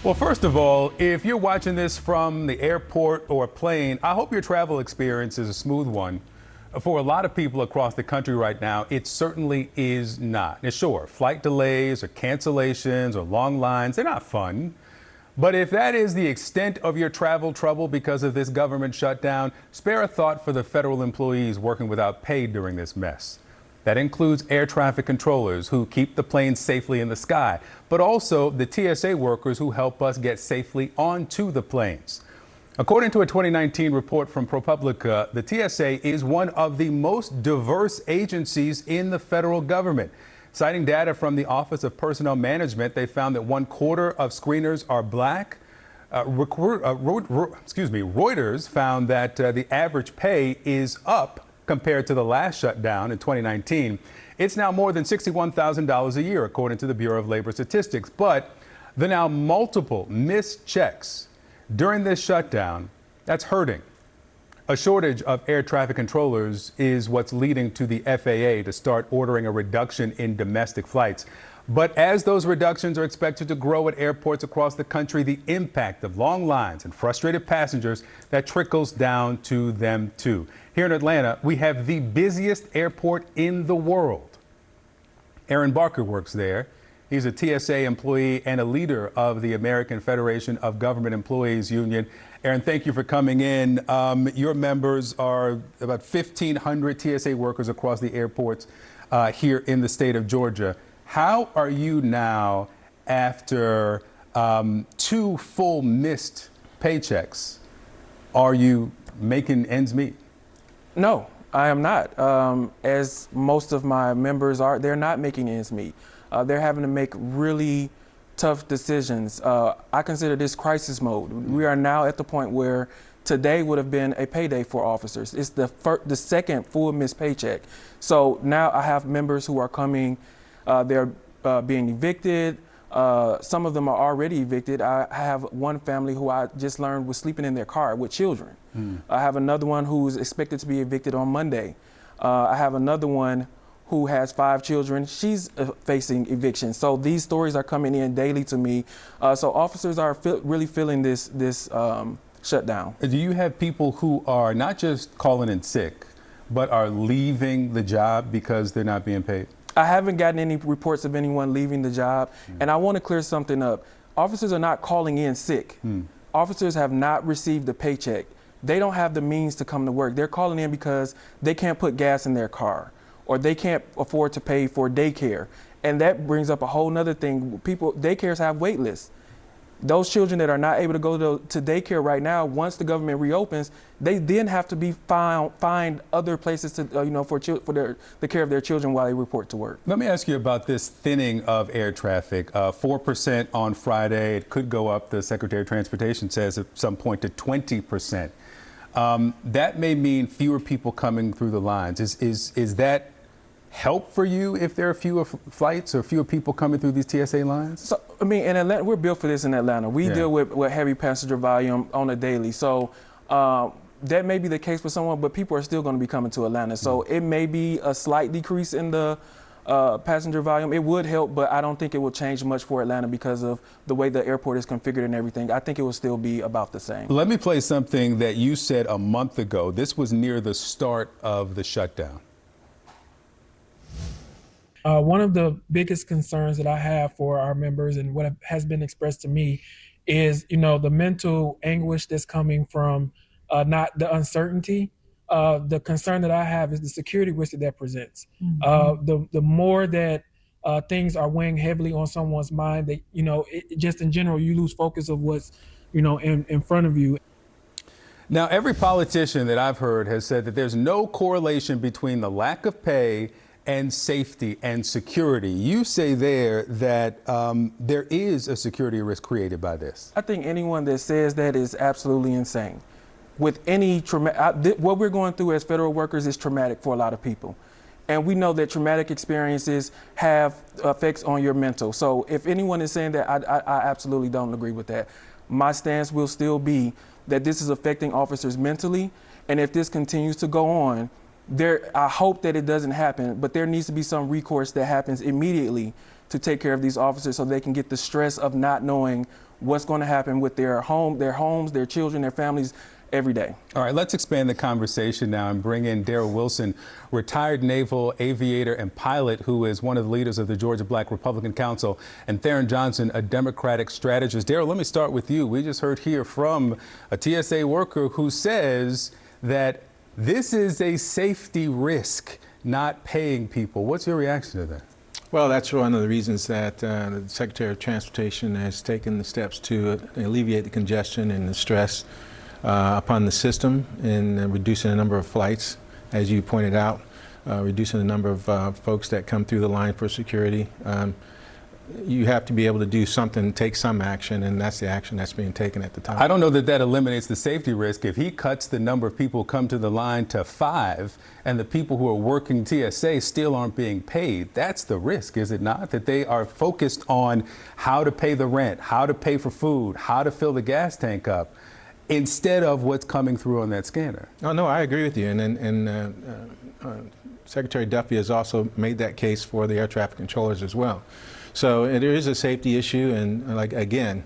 Well, first of all, if you're watching this from the airport or plane, I hope your travel experience is a smooth one. For a lot of people across the country right now, it certainly is not. Now, sure, flight delays or cancellations or long lines, they're not fun. But if that is the extent of your travel trouble because of this government shutdown, spare a thought for the federal employees working without pay during this mess. That includes air traffic controllers who keep the planes safely in the sky, but also the TSA workers who help us get safely onto the planes. According to a 2019 report from ProPublica, the TSA is one of the most diverse agencies in the federal government. Citing data from the Office of Personnel Management, they found that 1/4 of screeners are black. Reuters found that the average pay is up compared to the last shutdown in 2019. It's now more than $61,000 a year, according to the Bureau of Labor Statistics. But the now multiple missed checks during this shutdown, that's hurting. A shortage of air traffic controllers is what's leading to the FAA to start ordering a reduction in domestic flights. But as those reductions are expected to grow at airports across the country, the impact of long lines and frustrated passengers, that trickles down to them too. Here in Atlanta, we have the busiest airport in the world. Aaron Barker works there. He's a TSA employee and a leader of the American Federation of Government Employees Union. Aaron, thank you for coming in. Your members are about 1,500 TSA workers across the airports here in the state of Georgia. How are you now after 2 full missed paychecks? Are you making ends meet? No, I am not. As most of my members are, they're not making ends meet. They're having to make really tough decisions. I consider this crisis mode. We are now at the point where today would have been a payday for officers. It's the second full missed paycheck. So now I have members who are coming, they're being evicted. Some of them are already evicted. I have one family who I just learned was sleeping in their car with children. I have another one who's expected to be evicted on Monday. I have another one who has 5 children. She's facing eviction. So these stories are coming in daily to me. So officers are really feeling this shutdown. Do you have people who are not just calling in sick, but are leaving the job because they're not being paid? I haven't gotten any reports of anyone leaving the job. And I want to clear something up. Officers are not calling in sick. Officers have not received a paycheck. They don't have the means to come to work. They're calling in because they can't put gas in their car, or they can't afford to pay for daycare. And that brings up a whole nother thing. Daycares have wait lists. Those children that are not able to go to daycare right now, once the government reopens, they then have to be find other places to, for the care of their children while they report to work. Let me ask you about this thinning of air traffic. 4% on Friday. It could go up, the Secretary of Transportation says, at some point to 20%. That may mean fewer people coming through the lines. Is that help for you if there are fewer flights or fewer people coming through these TSA lines? So, I mean, in Atlanta, we're built for this in Atlanta. We deal with heavy passenger volume on a daily. So that may be the case for someone, but people are still going to be coming to Atlanta. So it may be a slight decrease in the passenger volume. It would help, but I don't think it will change much for Atlanta because of the way the airport is configured and everything. I think it will still be about the same. Let me play something that you said a month ago. This was near the start of the shutdown. One of the biggest concerns that I have for our members and what has been expressed to me is, the mental anguish that's coming from not the uncertainty. The concern that I have is the security risk that presents. The more that things are weighing heavily on someone's mind, that, just in general, you lose focus of what's, in front of you. Now, every politician that I've heard has said that there's no correlation between the lack of pay and safety and security. You say there that there is a security risk created by this. I think anyone that says that is absolutely insane. With any what we're going through as federal workers is traumatic for a lot of people. And we know that traumatic experiences have effects on your mental. So if anyone is saying that, I absolutely don't agree with that. My stance will still be that this is affecting officers mentally. And if this continues to go on, I hope that it doesn't happen, but there needs to be some recourse that happens immediately to take care of these officers so they can get the stress of not knowing what's going to happen with their homes, their children, their families every day. All right, let's expand the conversation now and bring in Darrell Wilson, retired naval aviator and pilot who is one of the leaders of the Georgia Black Republican Council, and Theron Johnson, a Democratic strategist. Darrell, let me start with you. We just heard here from a TSA worker who says that this is a safety risk, not paying people. What's your reaction to that? Well, that's one of the reasons that the Secretary of Transportation has taken the steps to alleviate the congestion and the stress upon the system in reducing the number of flights, as you pointed out, reducing the number of folks that come through the line for security. You have to be able to do something, take some action, and that's the action that's being taken at the time. I don't know that that eliminates the safety risk. If he cuts the number of people who come to the line to 5 and the people who are working TSA still aren't being paid, that's the risk, is it not? That they are focused on how to pay the rent, how to pay for food, how to fill the gas tank up, instead of what's coming through on that scanner. Oh, no, I agree with you. And Secretary Duffy has also made that case for the air traffic controllers as well. So there is a safety issue, and again,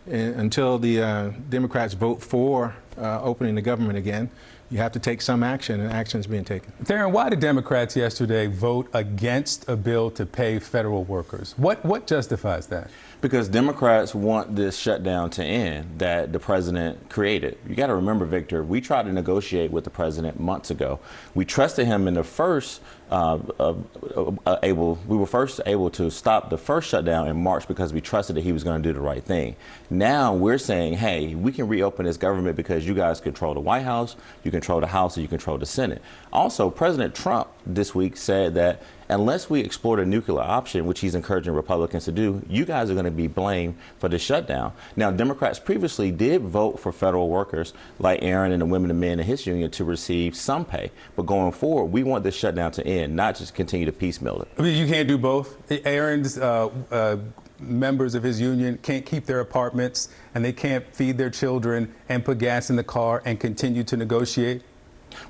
until the Democrats vote for opening the government again, you have to take some action, and action is being taken. Theron, why did Democrats yesterday vote against a bill to pay federal workers? What justifies that? Because Democrats want this shutdown to end that the president created. You got to remember, Victor, we tried to negotiate with the president months ago. We trusted him in the first we were first able to stop the first shutdown in March because we trusted that he was going to do the right thing. Now we're saying, hey, we can reopen this government because you guys control the White House, you control the House, and you control the Senate. Also, President Trump this week said that unless we explore the nuclear option, which he's encouraging Republicans to do, you guys are going to be blamed for the shutdown. Now, Democrats previously did vote for federal workers like Aaron and the women and men in his union to receive some pay. But going forward, we want this shutdown to end, not just continue to piecemeal it. I mean, you can't do both. Aaron's members of his union can't keep their apartments, and they can't feed their children and put gas in the car and continue to negotiate.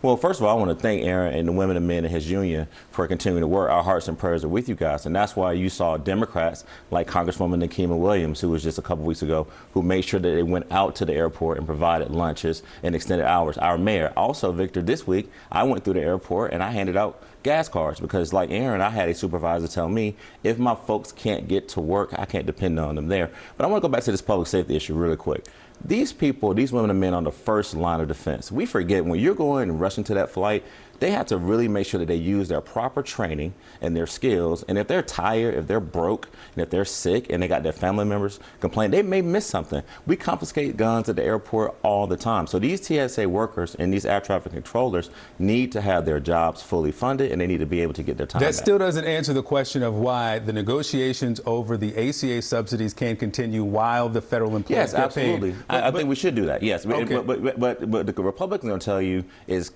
Well, first of all, I want to thank Aaron and the women and men in his union for continuing to work. Our hearts and prayers are with you guys. And that's why you saw Democrats like Congresswoman Nikema Williams, who was just a couple weeks ago, who made sure that they went out to the airport and provided lunches and extended hours. Our mayor, also, Victor, this week, I went through the airport and I handed out gas cards because, like Aaron, I had a supervisor tell me if my folks can't get to work, I can't depend on them there. But I want to go back to this public safety issue really quick. These people, these women and men on the first line of defense, we forget when you're going and rushing to that flight, they have to really make sure that they use their proper training and their skills. And if they're tired, if they're broke, and if they're sick and they got their family members complain, they may miss something. We confiscate guns at the airport all the time. So these TSA workers and these air traffic controllers need to have their jobs fully funded, and they need to be able to get their time back. That still doesn't answer the question of why the negotiations over the ACA subsidies can continue while the federal employees Yes, get absolutely. paid. I think we should do that, yes. Okay. But the Republicans are going to tell you is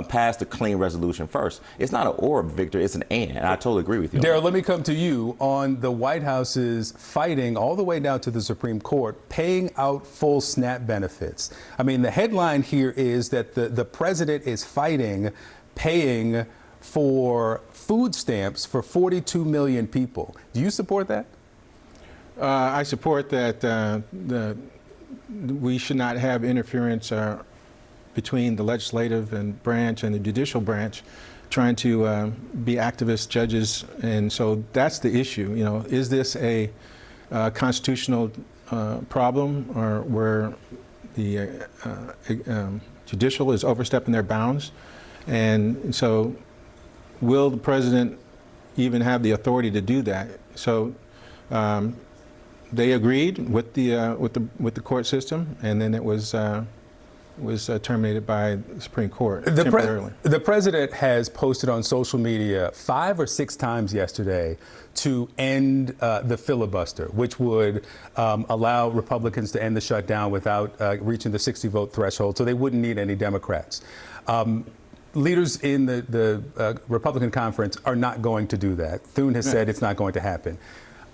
pass the clean resolution first. It's not an or, Victor, it's an and. I totally agree with you. Darrell, let me come to you on the White House's fighting all the way down to the Supreme Court, paying out full SNAP benefits. I mean, the headline here is that the president is fighting paying for food stamps for 42 million people. Do you support that? I support that we should not have interference between the legislative branch and the judicial branch trying to be activist judges. And so that's the issue. You know, is this a constitutional problem or where the judicial is overstepping their bounds? And so will the president even have the authority to do that? So they agreed with the court system, and then it was terminated by the Supreme Court temporarily. The president has posted on social media 5 or 6 times yesterday to end the filibuster, which would allow Republicans to end the shutdown without reaching the 60-vote threshold, so they wouldn't need any Democrats. Leaders in the Republican conference are not going to do that. Thune has said it's not going to happen.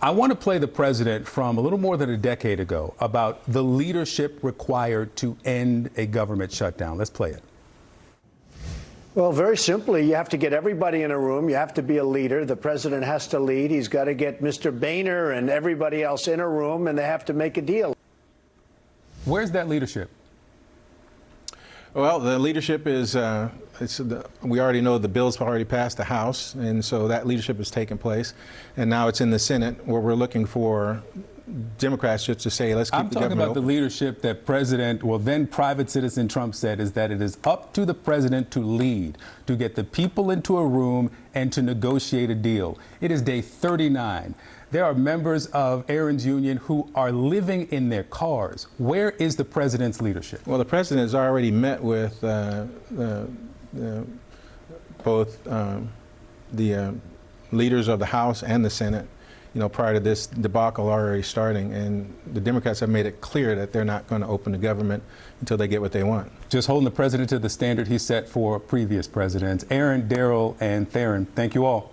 I want to play the president from a little more than a decade ago about the leadership required to end a government shutdown. Let's play it. Well, very simply, you have to get everybody in a room. You have to be a leader. The president has to lead. He's got to get Mr. Boehner and everybody else in a room, and they have to make a deal. Where's that leadership? Well, the leadership is, we already know the bill's already passed the House, and so that leadership has taken place. And now it's in the Senate where we're looking for Democrats just to say, let's keep I'm the talking government about the open. leadership that then private citizen Trump said is that it is up to the president to lead, to get the people into a room and to negotiate a deal. It is day 39. There are members of Aaron's union who are living in their cars. Where is the president's leadership? Well, the president has already met with both the leaders of the House and the Senate, prior to this debacle already starting, and the Democrats have made it clear that they're not going to open the government until they get what they want. Just holding the president to the standard he set for previous presidents. Aaron, Darrell, and Theron, thank you all.